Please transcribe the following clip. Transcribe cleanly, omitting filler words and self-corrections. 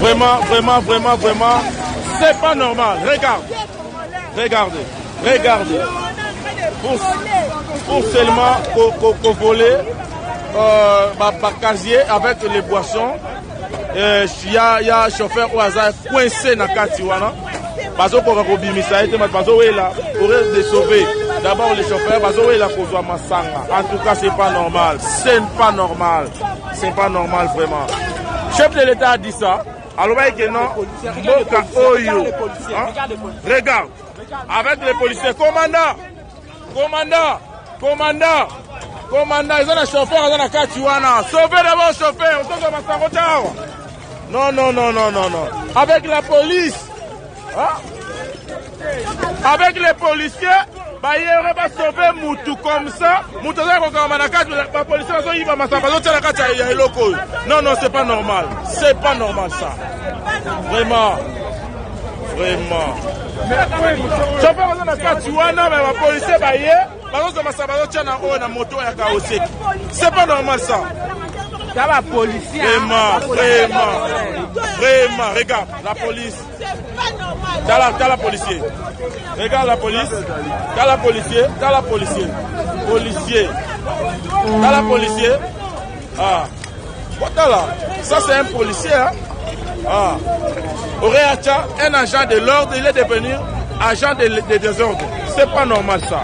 Vraiment, vraiment, vraiment, vraiment, c'est pas normal. Regardez. Pour seulement voler casier avec les boissons. Il y a un chauffeur au hasard coincé dans le Katiwana. Parce qu'on va de sauver. D'abord les chauffeurs, parce qu'on en tout cas, c'est pas normal. C'est pas normal. C'est pas normal vraiment. Le chef de l'État a dit ça. Alors, regarde. Avec les policiers. Commandant. Ils ont un chauffeur, ils ont un Katiwana. Sauvez d'abord le chauffeur. Non. Avec la police. Avec les policiers, il aurait pas sauvé Moutou comme ça. Moutou, la police non, c'est pas normal. C'est pas normal ça. Vraiment. Chauffeur, on a mais la police, c'est pas normal ça. Vraiment. Regarde, la police. T'as la policier. Regarde la police. T'as la policier. T'as la policier. Ah. Voilà. Ça, c'est un policier. Hein? Ah. Un agent de l'ordre, il est devenu agent de désordre. C'est pas normal ça. Vraiment.